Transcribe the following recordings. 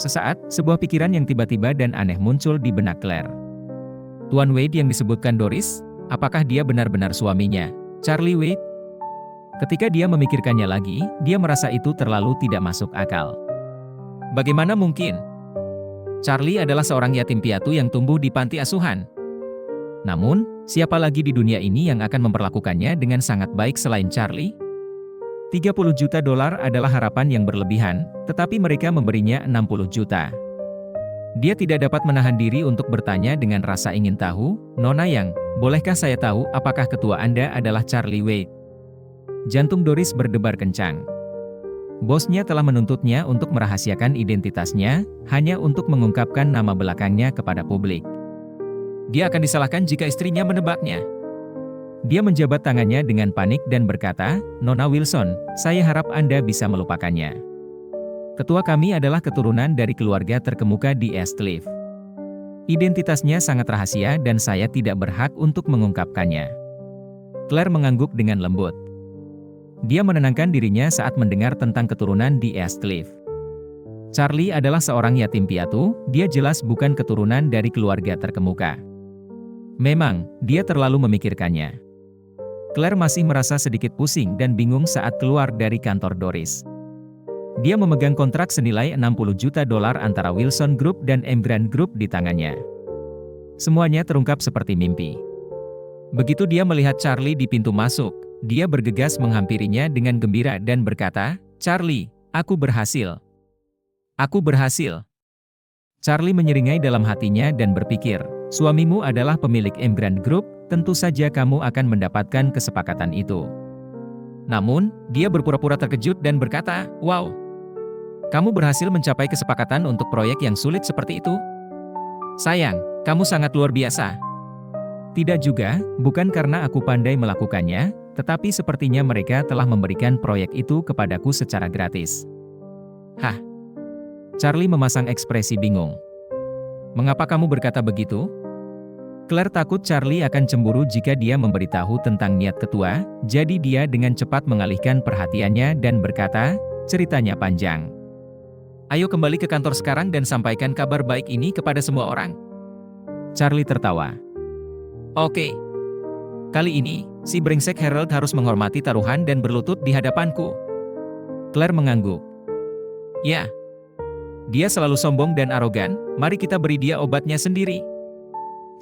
Sesaat, sebuah pikiran yang tiba-tiba dan aneh muncul di benak Claire. Tuan Wade yang disebutkan Doris, apakah dia benar-benar suaminya, Charlie Wade? Ketika dia memikirkannya lagi, dia merasa itu terlalu tidak masuk akal. Bagaimana mungkin? Charlie adalah seorang yatim piatu yang tumbuh di panti asuhan. Namun, siapa lagi di dunia ini yang akan memperlakukannya dengan sangat baik selain Charlie? $30 juta adalah harapan yang berlebihan, tetapi mereka memberinya 60 juta. Dia tidak dapat menahan diri untuk bertanya dengan rasa ingin tahu, Nona Yang, bolehkah saya tahu apakah ketua Anda adalah Charlie Wade? Jantung Doris berdebar kencang. Bosnya telah menuntutnya untuk merahasiakan identitasnya, hanya untuk mengungkapkan nama belakangnya kepada publik. Dia akan disalahkan jika istrinya menebaknya. Dia menjabat tangannya dengan panik dan berkata, Nona Wilson, saya harap Anda bisa melupakannya. Ketua kami adalah keturunan dari keluarga terkemuka di Eastcliff. Identitasnya sangat rahasia dan saya tidak berhak untuk mengungkapkannya. Claire mengangguk dengan lembut. Dia menenangkan dirinya saat mendengar tentang keturunan di Eastcliff. Charlie adalah seorang yatim piatu, dia jelas bukan keturunan dari keluarga terkemuka. Memang, dia terlalu memikirkannya. Claire masih merasa sedikit pusing dan bingung saat keluar dari kantor Doris. Dia memegang kontrak senilai $60 juta antara Wilson Group dan Emgrand Group di tangannya. Semuanya terungkap seperti mimpi. Begitu dia melihat Charlie di pintu masuk, dia bergegas menghampirinya dengan gembira dan berkata, Charlie, aku berhasil. Aku berhasil. Charlie menyeringai dalam hatinya dan berpikir, suamimu adalah pemilik Emgrand Group, tentu saja kamu akan mendapatkan kesepakatan itu. Namun, dia berpura-pura terkejut dan berkata, wow, kamu berhasil mencapai kesepakatan untuk proyek yang sulit seperti itu? Sayang, kamu sangat luar biasa. Tidak juga, bukan karena aku pandai melakukannya, tetapi sepertinya mereka telah memberikan proyek itu kepadaku secara gratis. Hah? Charlie memasang ekspresi bingung. Mengapa kamu berkata begitu? Claire takut Charlie akan cemburu jika dia memberitahu tentang niat ketua, jadi dia dengan cepat mengalihkan perhatiannya dan berkata, ceritanya panjang. Ayo kembali ke kantor sekarang dan sampaikan kabar baik ini kepada semua orang. Charlie tertawa. Oke. Kali ini, si brengsek Harold harus menghormati taruhan dan berlutut di hadapanku. Claire mengangguk. Ya. Dia selalu sombong dan arogan, mari kita beri dia obatnya sendiri.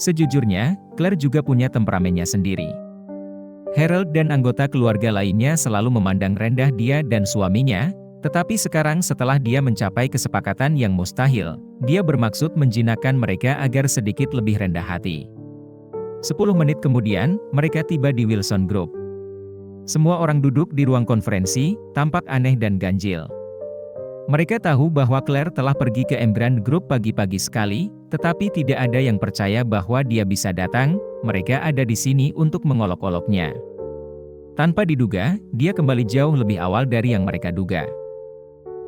Sejujurnya, Claire juga punya temperamennya sendiri. Harold dan anggota keluarga lainnya selalu memandang rendah dia dan suaminya, tetapi sekarang setelah dia mencapai kesepakatan yang mustahil, dia bermaksud menjinakkan mereka agar sedikit lebih rendah hati. 10 menit kemudian, mereka tiba di Wilson Group. Semua orang duduk di ruang konferensi, tampak aneh dan ganjil. Mereka tahu bahwa Claire telah pergi ke Emgrand Group pagi-pagi sekali, tetapi tidak ada yang percaya bahwa dia bisa datang, mereka ada di sini untuk mengolok-oloknya. Tanpa diduga, dia kembali jauh lebih awal dari yang mereka duga.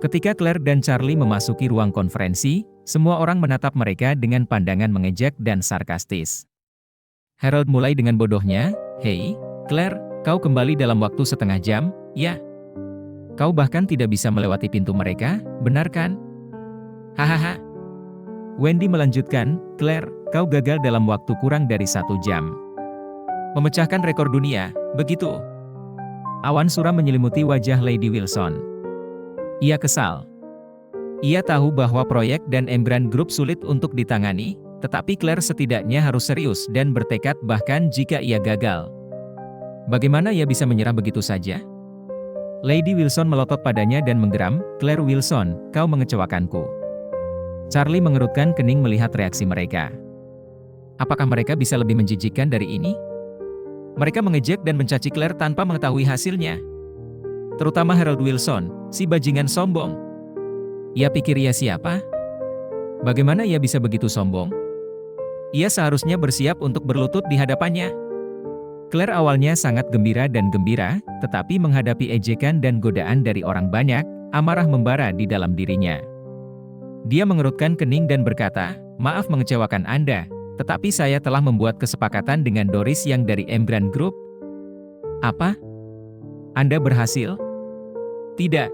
Ketika Claire dan Charlie memasuki ruang konferensi, semua orang menatap mereka dengan pandangan mengejek dan sarkastis. Harold mulai dengan bodohnya, hei, Claire, kau kembali dalam waktu setengah jam, ya? Kau bahkan tidak bisa melewati pintu mereka, benar kan? Hahaha. Wendy melanjutkan, Claire, kau gagal dalam waktu kurang dari 1 jam. Memecahkan rekor dunia, begitu? Awan suram menyelimuti wajah Lady Wilson. Ia kesal. Ia tahu bahwa proyek dan Emgrand Group sulit untuk ditangani, tetapi Claire setidaknya harus serius dan bertekad bahkan jika ia gagal. Bagaimana ia bisa menyerah begitu saja? Lady Wilson melotot padanya dan menggeram, Claire Wilson, kau mengecewakanku. Charlie mengerutkan kening melihat reaksi mereka. Apakah mereka bisa lebih menjijikkan dari ini? Mereka mengejek dan mencaci Claire tanpa mengetahui hasilnya. Terutama Harold Wilson, si bajingan sombong. Ia pikir ia siapa? Bagaimana ia bisa begitu sombong? Ia seharusnya bersiap untuk berlutut di hadapannya. Claire awalnya sangat gembira, tetapi menghadapi ejekan dan godaan dari orang banyak, amarah membara di dalam dirinya. Dia mengerutkan kening dan berkata, maaf mengecewakan Anda, tetapi saya telah membuat kesepakatan dengan Doris yang dari Emgrand Group. Apa? Anda berhasil? Tidak.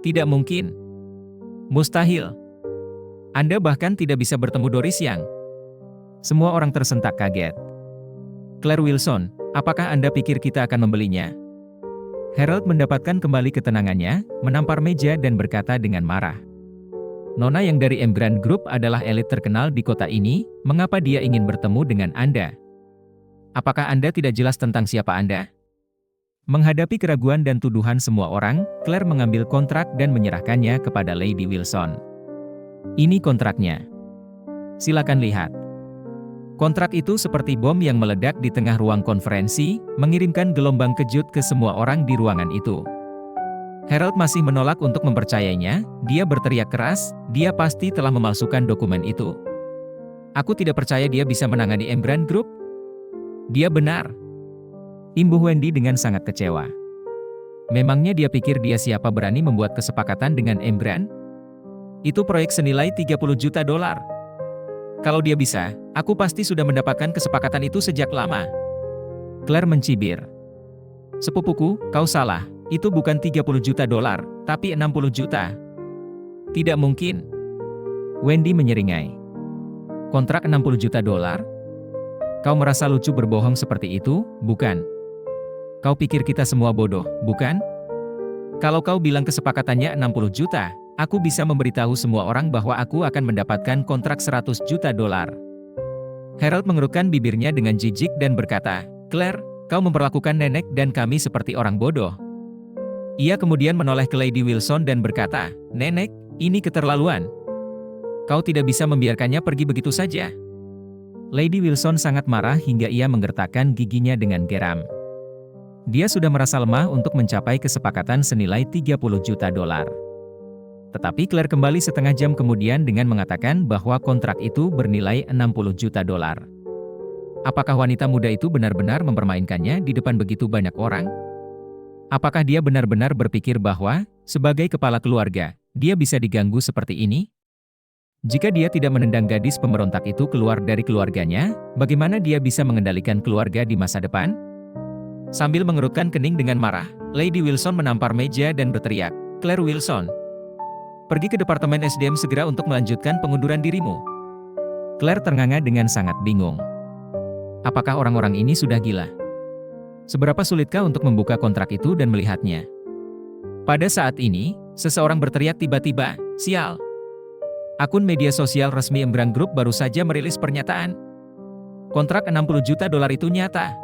Tidak mungkin. Mustahil. Anda bahkan tidak bisa bertemu Doris Yang. Semua orang tersentak kaget. Claire Wilson, apakah Anda pikir kita akan membelinya? Harold mendapatkan kembali ketenangannya, menampar meja dan berkata dengan marah. Nona yang dari Evergrande Group adalah elit terkenal di kota ini, mengapa dia ingin bertemu dengan Anda? Apakah Anda tidak jelas tentang siapa Anda? Menghadapi keraguan dan tuduhan semua orang, Claire mengambil kontrak dan menyerahkannya kepada Lady Wilson. Ini kontraknya. Silakan lihat. Kontrak itu seperti bom yang meledak di tengah ruang konferensi, mengirimkan gelombang kejut ke semua orang di ruangan itu. Harold masih menolak untuk mempercayainya, dia berteriak keras, dia pasti telah memalsukan dokumen itu. Aku tidak percaya dia bisa menangani Evergrande Group. Dia benar. Imbuh Wendy dengan sangat kecewa. Memangnya dia pikir dia siapa berani membuat kesepakatan dengan Evergrande? Itu proyek senilai 30 juta dolar. Kalau dia bisa, aku pasti sudah mendapatkan kesepakatan itu sejak lama. Claire mencibir. Sepupuku, kau salah. Itu bukan 30 juta dolar, tapi 60 juta. Tidak mungkin. Wendy menyeringai. Kontrak 60 juta dolar? Kau merasa lucu berbohong seperti itu, bukan? Kau pikir kita semua bodoh, bukan? Kalau kau bilang kesepakatannya 60 juta, aku bisa memberitahu semua orang bahwa aku akan mendapatkan kontrak 100 juta dolar. Harold mengerutkan bibirnya dengan jijik dan berkata, Claire, kau memperlakukan nenek dan kami seperti orang bodoh. Ia kemudian menoleh ke Lady Wilson dan berkata, Nenek, ini keterlaluan. Kau tidak bisa membiarkannya pergi begitu saja. Lady Wilson sangat marah hingga ia menggertakkan giginya dengan geram. Dia sudah merasa lemah untuk mencapai kesepakatan senilai 30 juta dolar. Tetapi Claire kembali setengah jam kemudian dengan mengatakan bahwa kontrak itu bernilai 60 juta dolar. Apakah wanita muda itu benar-benar mempermainkannya di depan begitu banyak orang? Apakah dia benar-benar berpikir bahwa, sebagai kepala keluarga, dia bisa diganggu seperti ini? Jika dia tidak menendang gadis pemberontak itu keluar dari keluarganya, bagaimana dia bisa mengendalikan keluarga di masa depan? Sambil mengerutkan kening dengan marah, Lady Wilson menampar meja dan berteriak, Claire Wilson, pergi ke Departemen SDM segera untuk melanjutkan pengunduran dirimu. Claire ternganga dengan sangat bingung. Apakah orang-orang ini sudah gila? Seberapa sulitkah untuk membuka kontrak itu dan melihatnya? Pada saat ini, seseorang berteriak tiba-tiba, sial. Akun media sosial resmi Evergrande Group baru saja merilis pernyataan. Kontrak 60 juta dolar itu nyata.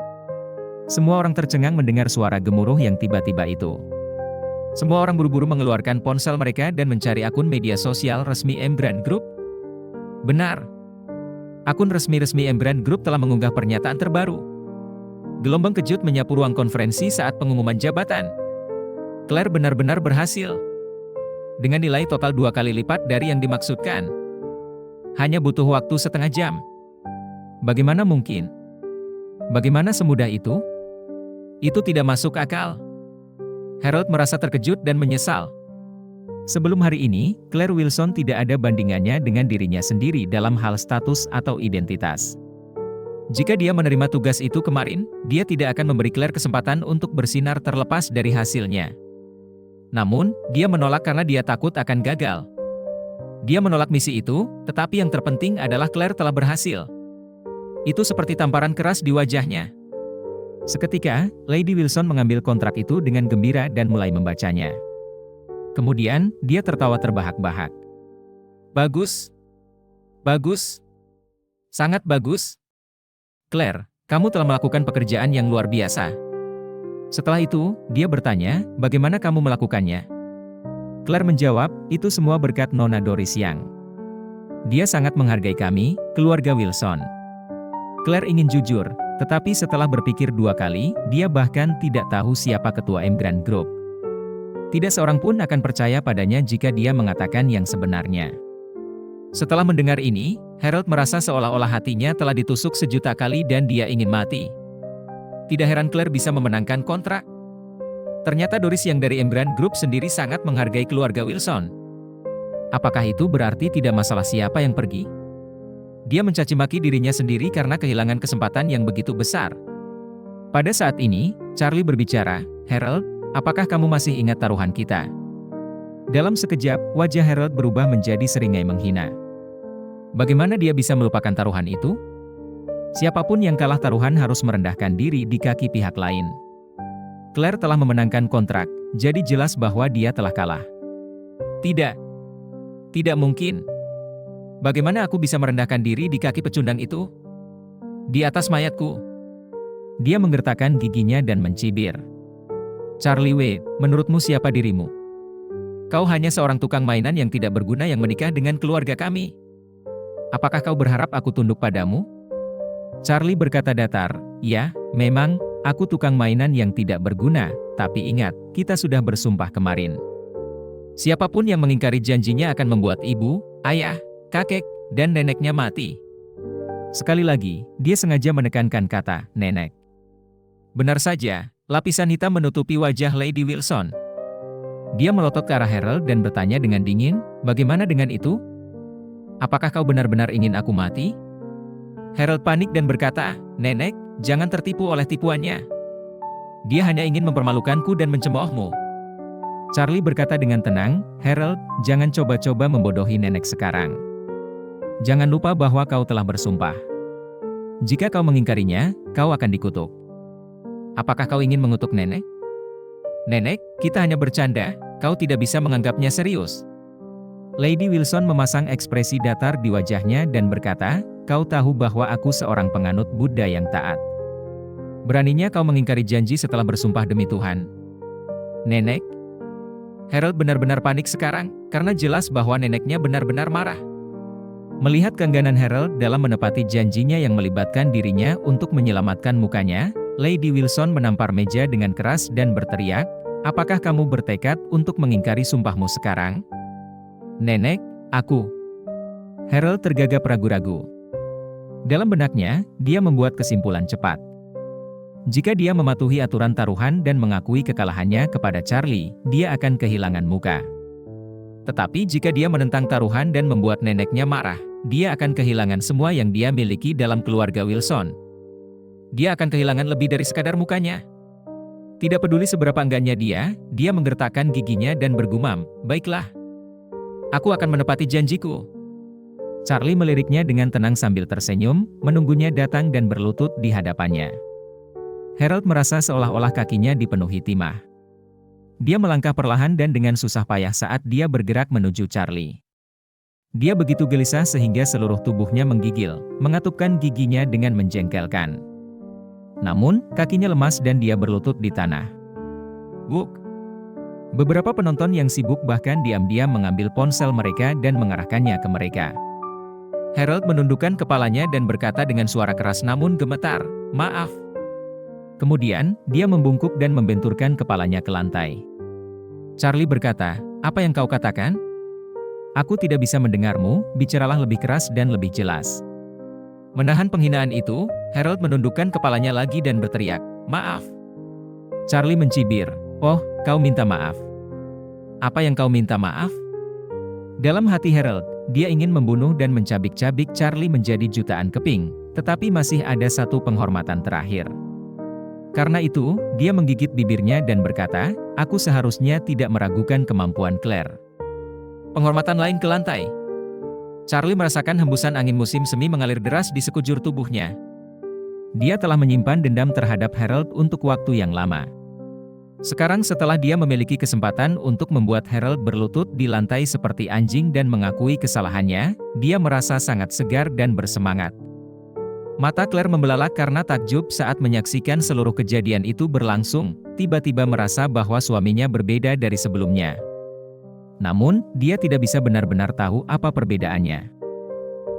Semua orang tercengang mendengar suara gemuruh yang tiba-tiba itu. Semua orang buru-buru mengeluarkan ponsel mereka dan mencari akun media sosial resmi Evergrande Group. Benar. Akun resmi Evergrande Group telah mengunggah pernyataan terbaru. Gelombang kejut menyapu ruang konferensi saat pengumuman jabatan. Claire benar-benar berhasil. Dengan nilai total 2 kali lipat dari yang dimaksudkan. Hanya butuh waktu setengah jam. Bagaimana mungkin? Bagaimana semudah itu? Itu tidak masuk akal. Harold merasa terkejut dan menyesal. Sebelum hari ini, Claire Wilson tidak ada bandingannya dengan dirinya sendiri dalam hal status atau identitas. Jika dia menerima tugas itu kemarin, dia tidak akan memberi Claire kesempatan untuk bersinar terlepas dari hasilnya. Namun, dia menolak karena dia takut akan gagal. Dia menolak misi itu, tetapi yang terpenting adalah Claire telah berhasil. Itu seperti tamparan keras di wajahnya. Seketika, Lady Wilson mengambil kontrak itu dengan gembira dan mulai membacanya. Kemudian, dia tertawa terbahak-bahak. Bagus. Bagus. Sangat bagus. Claire, kamu telah melakukan pekerjaan yang luar biasa. Setelah itu, dia bertanya, bagaimana kamu melakukannya? Claire menjawab, itu semua berkat Nona Doris Yang. Dia sangat menghargai kami, keluarga Wilson. Claire ingin jujur, tetapi setelah berpikir 2 kali, dia bahkan tidak tahu siapa ketua Evergrande Group. Tidak seorang pun akan percaya padanya jika dia mengatakan yang sebenarnya. Setelah mendengar ini, Harold merasa seolah-olah hatinya telah ditusuk 1.000.000 kali dan dia ingin mati. Tidak heran Claire bisa memenangkan kontrak. Ternyata Doris yang dari Evergrande Group sendiri sangat menghargai keluarga Wilson. Apakah itu berarti tidak masalah siapa yang pergi? Dia mencaci maki dirinya sendiri karena kehilangan kesempatan yang begitu besar. Pada saat ini, Charlie berbicara, Harold, apakah kamu masih ingat taruhan kita? Dalam sekejap, wajah Harold berubah menjadi seringai menghina. Bagaimana dia bisa melupakan taruhan itu? Siapapun yang kalah taruhan harus merendahkan diri di kaki pihak lain. Claire telah memenangkan kontrak, jadi jelas bahwa dia telah kalah. Tidak. Tidak mungkin. Bagaimana aku bisa merendahkan diri di kaki pecundang itu? Di atas mayatku. Dia menggertakkan giginya dan mencibir. Charlie Wade, menurutmu siapa dirimu? Kau hanya seorang tukang mainan yang tidak berguna yang menikah dengan keluarga kami. Apakah kau berharap aku tunduk padamu? Charlie berkata datar, ya, memang, aku tukang mainan yang tidak berguna, tapi ingat, kita sudah bersumpah kemarin. Siapapun yang mengingkari janjinya akan membuat ibu, ayah, kakek, dan neneknya mati. Sekali lagi, dia sengaja menekankan kata, nenek. Benar saja, lapisan hitam menutupi wajah Lady Wilson. Dia melotot ke arah Harold dan bertanya dengan dingin, bagaimana dengan itu? Apakah kau benar-benar ingin aku mati? Harold panik dan berkata, nenek, jangan tertipu oleh tipuannya. Dia hanya ingin mempermalukanku dan mencemoohmu. Charlie berkata dengan tenang, Harold, jangan coba-coba membodohi nenek sekarang. Jangan lupa bahwa kau telah bersumpah. Jika kau mengingkarinya, kau akan dikutuk. Apakah kau ingin mengutuk nenek? Nenek, kita hanya bercanda, kau tidak bisa menganggapnya serius. Lady Wilson memasang ekspresi datar di wajahnya dan berkata, kau tahu bahwa aku seorang penganut Buddha yang taat. Beraninya kau mengingkari janji setelah bersumpah demi Tuhan. Nenek? Harold benar-benar panik sekarang, karena jelas bahwa neneknya benar-benar marah. Melihat keengganan Harold dalam menepati janjinya yang melibatkan dirinya untuk menyelamatkan mukanya, Lady Wilson menampar meja dengan keras dan berteriak, apakah kamu bertekad untuk mengingkari sumpahmu sekarang? Nenek, aku. Harold tergagap ragu-ragu. Dalam benaknya, dia membuat kesimpulan cepat. Jika dia mematuhi aturan taruhan dan mengakui kekalahannya kepada Charlie, dia akan kehilangan muka. Tetapi jika dia menentang taruhan dan membuat neneknya marah, dia akan kehilangan semua yang dia miliki dalam keluarga Wilson. Dia akan kehilangan lebih dari sekadar mukanya. Tidak peduli seberapa enggaknya dia menggertakkan giginya dan bergumam, baiklah. Aku akan menepati janjiku. Charlie meliriknya dengan tenang sambil tersenyum, menunggunya datang dan berlutut di hadapannya. Harold merasa seolah-olah kakinya dipenuhi timah. Dia melangkah perlahan dan dengan susah payah saat dia bergerak menuju Charlie. Dia begitu gelisah sehingga seluruh tubuhnya menggigil, mengatupkan giginya dengan menjengkelkan. Namun, kakinya lemas dan dia berlutut di tanah. Buk! Beberapa penonton yang sibuk bahkan diam-diam mengambil ponsel mereka dan mengarahkannya ke mereka. Harold menundukkan kepalanya dan berkata dengan suara keras namun gemetar, maaf. Kemudian, dia membungkuk dan membenturkan kepalanya ke lantai. Charlie berkata, apa yang kau katakan? Aku tidak bisa mendengarmu, bicaralah lebih keras dan lebih jelas. Menahan penghinaan itu, Harold menundukkan kepalanya lagi dan berteriak, maaf. Charlie mencibir, oh, kau minta maaf. Apa yang kau minta maaf? Dalam hati Harold, dia ingin membunuh dan mencabik-cabik Charlie menjadi jutaan keping, tetapi masih ada satu penghormatan terakhir. Karena itu, dia menggigit bibirnya dan berkata, aku seharusnya tidak meragukan kemampuan Claire. Penghormatan lain ke lantai. Charlie merasakan hembusan angin musim semi mengalir deras di sekujur tubuhnya. Dia telah menyimpan dendam terhadap Harold untuk waktu yang lama. Sekarang setelah dia memiliki kesempatan untuk membuat Harold berlutut di lantai seperti anjing dan mengakui kesalahannya, dia merasa sangat segar dan bersemangat. Mata Claire membelalak karena takjub saat menyaksikan seluruh kejadian itu berlangsung, tiba-tiba merasa bahwa suaminya berbeda dari sebelumnya. Namun, dia tidak bisa benar-benar tahu apa perbedaannya.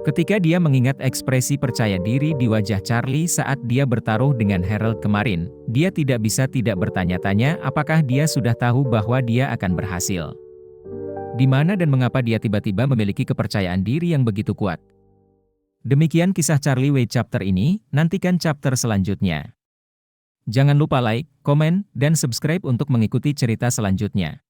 Ketika dia mengingat ekspresi percaya diri di wajah Charlie saat dia bertaruh dengan Harold kemarin, dia tidak bisa tidak bertanya-tanya apakah dia sudah tahu bahwa dia akan berhasil. Di mana dan mengapa dia tiba-tiba memiliki kepercayaan diri yang begitu kuat. Demikian kisah Charlie Wade chapter ini, nantikan chapter selanjutnya. Jangan lupa like, komen, dan subscribe untuk mengikuti cerita selanjutnya.